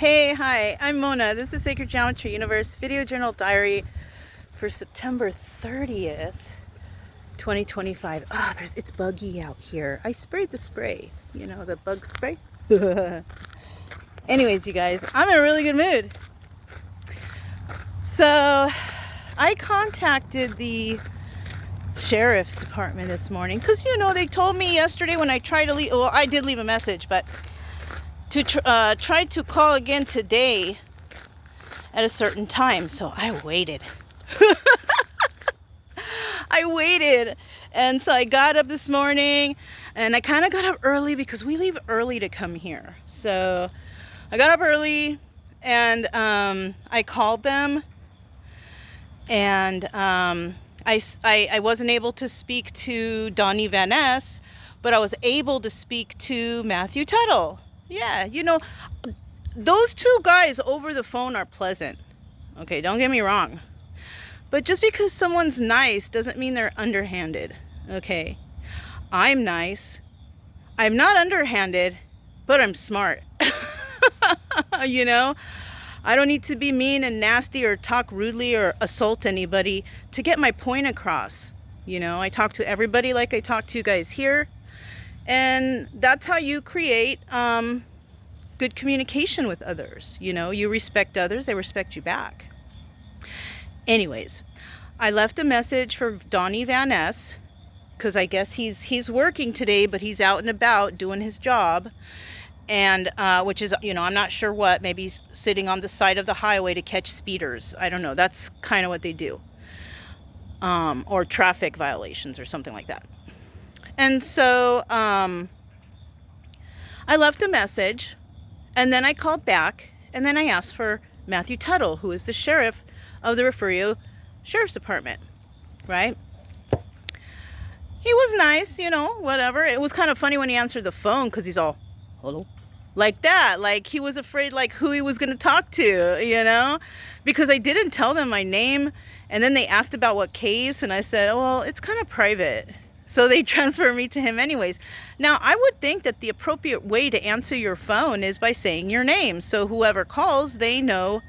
Hey, hi, I'm Mona. This is Sacred Geometry Universe Video Journal Diary for September 30th, 2025. Oh, it's buggy out here. I sprayed the spray, you know, the bug spray. Anyways, you guys, I'm in a really good mood. So, I contacted the sheriff's department this morning because, you know, they told me yesterday when I tried to leave, well, I did leave a message, but to try to call again today at a certain time. So I waited. I waited. And so I got up this morning, and I kind of got up early because we leave early to come here. So I got up early, and I called them, and I wasn't able to speak to Donnie Van Ness, but I was able to speak to Matthew Tuttle. Yeah, you know, those two guys over the phone are pleasant. Okay, don't get me wrong. But just because someone's nice doesn't mean they're underhanded. Okay, I'm nice. I'm not underhanded, but I'm smart. You know, I don't need to be mean and nasty or talk rudely or assault anybody to get my point across. You know, I talk to everybody like I talk to you guys here. And that's how you create good communication with others. You know, you respect others, they respect you back. Anyways, I left a message for Donnie Van Ness because I guess he's working today, but he's out and about doing his job. And which is, you know, I'm not sure what. Maybe he's sitting on the side of the highway to catch speeders. I don't know. That's kind of what they do. Or traffic violations or something like that. And so I left a message, and then I called back, and then I asked for Matthew Tuttle, who is the sheriff of the Refugio Sheriff's Department, right? He was nice, you know, whatever. It was kind of funny when he answered the phone because he's all, hello? Like that. Like he was afraid like who he was going to talk to, you know? Because I didn't tell them my name, and then they asked about what case, and I said, oh, well, it's kind of private. So they transfer me to him anyways. Now, I would think that the appropriate way to answer your phone is by saying your name. So whoever calls, they know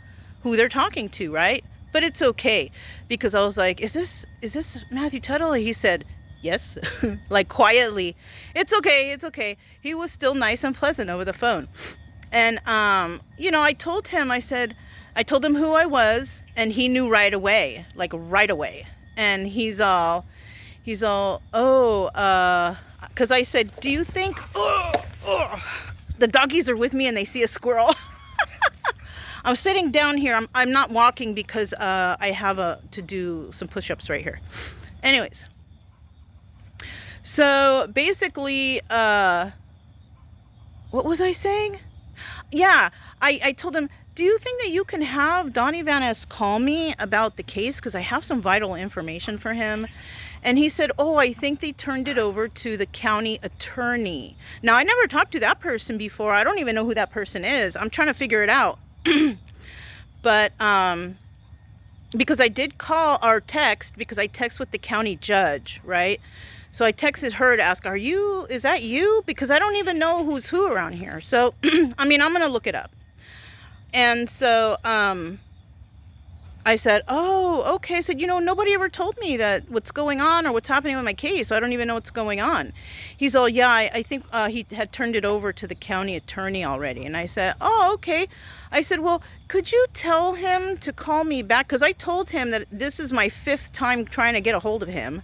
who they're talking to, right? But it's okay. Because I was like, is this Matthew Tuttle? He said, yes. Like quietly. It's okay. He was still nice and pleasant over the phone. And, you know, I told him who I was, and he knew right away. Like right away. And he's all, oh, because I said, do you think, the doggies are with me and they see a squirrel? I'm sitting down here. I'm not walking because I have to do some push-ups right here. Anyways, so basically, what was I saying? Yeah, I told him, do you think that you can have Donnie Van Ness call me about the case? Because I have some vital information for him. And he said, oh, I think they turned it over to the county attorney. Now, I never talked to that person before. I don't even know who that person is. I'm trying to figure it out. But because I did call or text, because I text with the county judge, right? So I texted her to ask, is that you? Because I don't even know who's who around here. So, I mean, I'm going to look it up. And so I said, oh, okay. I said, you know, nobody ever told me that what's going on or what's happening with my case. So I don't even know what's going on. He's all, yeah, I think he had turned it over to the county attorney already. And I said, oh, okay. I said, well, could you tell him to call me back? Because I told him that this is my 5th time trying to get a hold of him.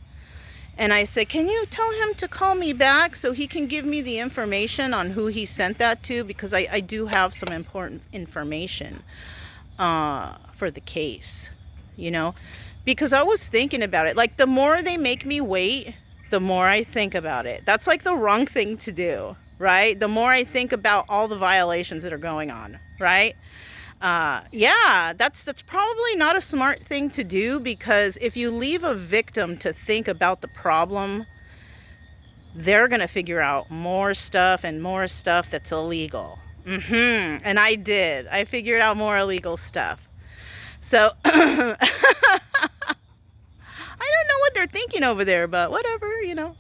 And I said, can you tell him to call me back so he can give me the information on who he sent that to? Because I do have some important information for the case, you know? Because I was thinking about it. Like, the more they make me wait, the more I think about it. That's like the wrong thing to do, right? The more I think about all the violations that are going on, right? Yeah, that's probably not a smart thing to do, because if you leave a victim to think about the problem, they're going to figure out more stuff that's illegal. And I did. I figured out more illegal stuff. So I don't know what they're thinking over there, but whatever, you know.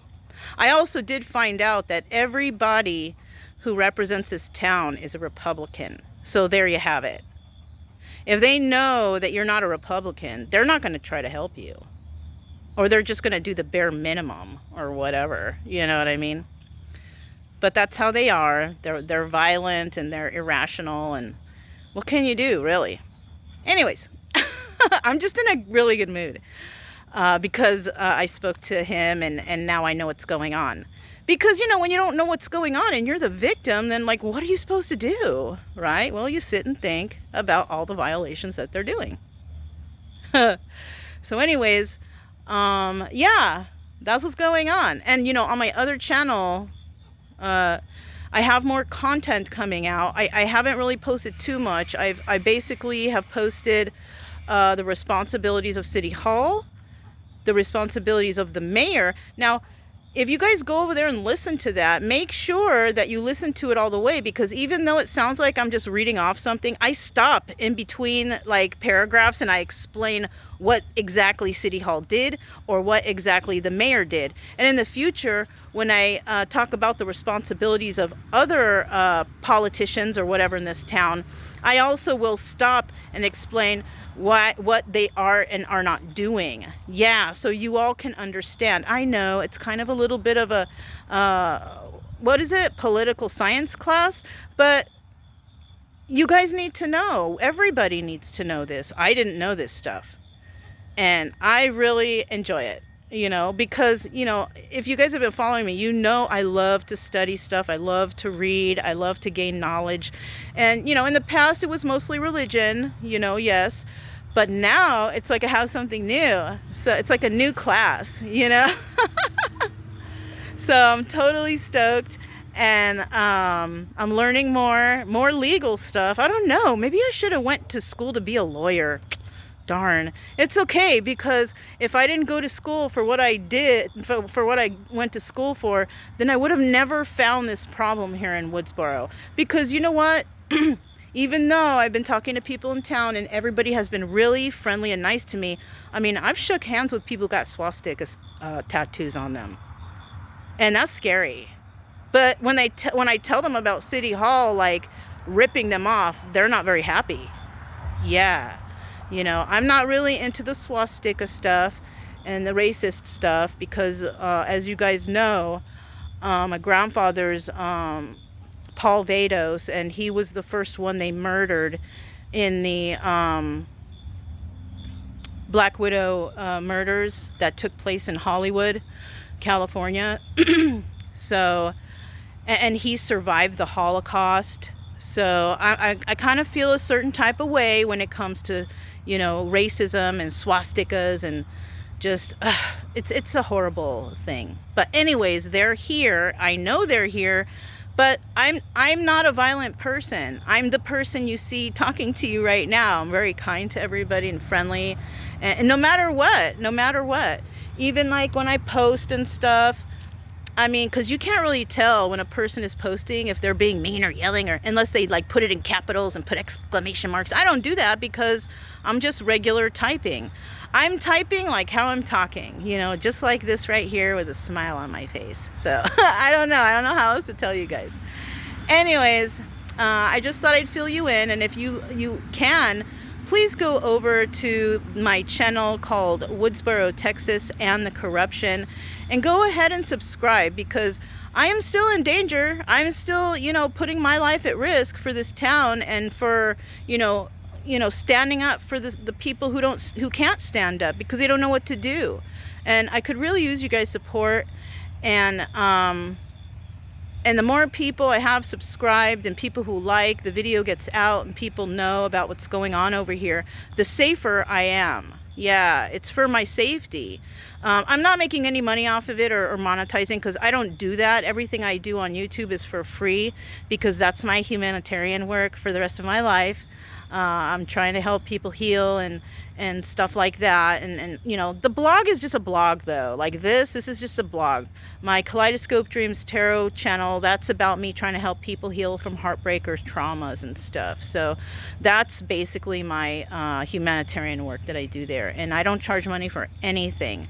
I also did find out that everybody who represents this town is a Republican. So there you have it. If they know that you're not a Republican, they're not going to try to help you. Or they're just going to do the bare minimum or whatever. You know what I mean? But that's how they are. They're violent and they're irrational, and what can you do, really? Anyways, I'm just in a really good mood because I spoke to him, and now I know what's going on. Because, when you don't know what's going on and you're the victim, then, like, what are you supposed to do, right? Well, you sit and think about all the violations that they're doing. So anyways, yeah, that's what's going on. And, on my other channel, I have more content coming out. I haven't really posted too much. I basically have posted the responsibilities of City Hall, the responsibilities of the mayor. Now, if you guys go over there and listen to that, make sure that you listen to it all the way, because even though it sounds like I'm just reading off something, I stop in between like paragraphs and I explain what exactly City Hall did or what exactly the mayor did. And in the future, when I talk about the responsibilities of other politicians or whatever in this town, I also will stop and explain what they are and are not doing. Yeah, so you all can understand. I know it's kind of a little bit of a political science class, but you guys need to know. Everybody needs to know this. I didn't know this stuff, and I really enjoy it, because if you guys have been following me, I love to study stuff. I love to read. I love to gain knowledge. And in the past it was mostly religion, yes, but now it's like I have something new. So it's like a new class, So I'm totally stoked, and I'm learning more legal stuff. I don't know, maybe I should have went to school to be a lawyer. Darn. It's okay, because if I didn't go to school for what I did, for what I went to school for, then I would have never found this problem here in Woodsboro. Because you know what? Even though I've been talking to people in town and everybody has been really friendly and nice to me, I mean, I've shook hands with people who got swastika tattoos on them. And that's scary. But when I tell them about City Hall, like, ripping them off, they're not very happy. Yeah. I'm not really into the swastika stuff and the racist stuff because, as you guys know, my grandfather's Paul Vados, and he was the first one they murdered in the Black Widow murders that took place in Hollywood, California. So, and he survived the Holocaust. So I kind of feel a certain type of way when it comes to, racism and swastikas, and just it's a horrible thing. But anyways, they're here. I know they're here, but I'm not a violent person. I'm the person you see talking to you right now. I'm very kind to everybody and friendly, and no matter what, even like when I post and stuff. I mean, because you can't really tell when a person is posting if they're being mean or yelling, or unless they like put it in capitals and put exclamation marks. I don't do that because I'm just regular typing. I'm typing like how I'm talking, just like this right here with a smile on my face. So I don't know how else to tell you guys. Anyways, I just thought I'd fill you in, and if you can, please go over to my channel called Woodsboro, Texas, and the Corruption, and go ahead and subscribe, because I am still in danger. I'm still, putting my life at risk for this town, and for, standing up for the people who can't stand up because they don't know what to do. And I could really use you guys' support, and the more people I have subscribed and people who like the video gets out and people know about what's going on over here, the safer I am. Yeah, it's for my safety. I'm not making any money off of it or monetizing, because I don't do that. Everything I do on YouTube is for free, because that's my humanitarian work for the rest of my life. I'm trying to help people heal and stuff like that. And you know, the blog is just a blog though. Like this is just a blog. My Kaleidoscope Dreams Tarot channel, that's about me trying to help people heal from heartbreakers, traumas and stuff. So that's basically my humanitarian work that I do there. And I don't charge money for anything.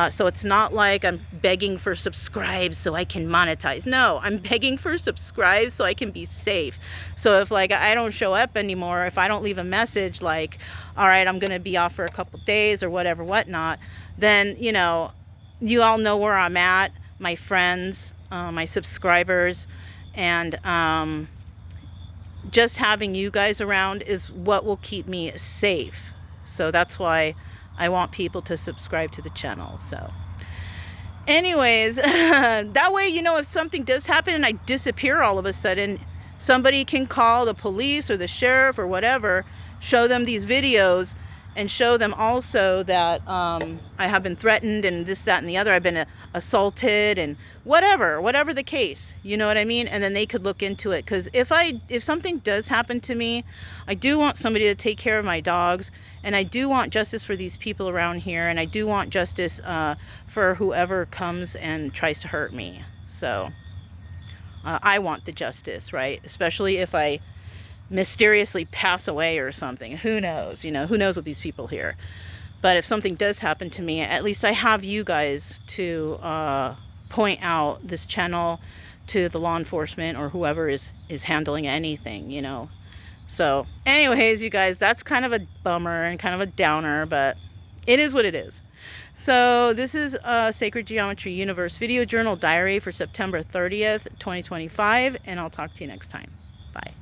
So it's not like I'm begging for subscribes so I can monetize. No, I'm begging for subscribes so I can be safe. So if like I don't show up anymore, if I don't leave a message like, all right, I'm going to be off for a couple days or whatever, whatnot, then, you know, you all know where I'm at, my friends, my subscribers, and just having you guys around is what will keep me safe. So that's why I want people to subscribe to the channel. So anyways, that way, you know, if something does happen and I disappear all of a sudden, somebody can call the police or the sheriff or whatever, show them these videos, and show them also that I have been threatened and this, that, and the other. I've been assaulted and whatever the case, you know what I mean? And then they could look into it. Because if something does happen to me, I do want somebody to take care of my dogs, and I do want justice for these people around here, and I do want justice for whoever comes and tries to hurt me. So I want the justice, right? Especially if I mysteriously pass away or something. Who knows? You know, who knows with these people here? But if something does happen to me, at least I have you guys to point out this channel to the law enforcement or whoever is handling anything, you know. So anyways, you guys, that's kind of a bummer and kind of a downer, but it is what it is. So this is a Sacred Geometry Universe video journal diary for September 30th, 2025, and I'll talk to you next time. Bye.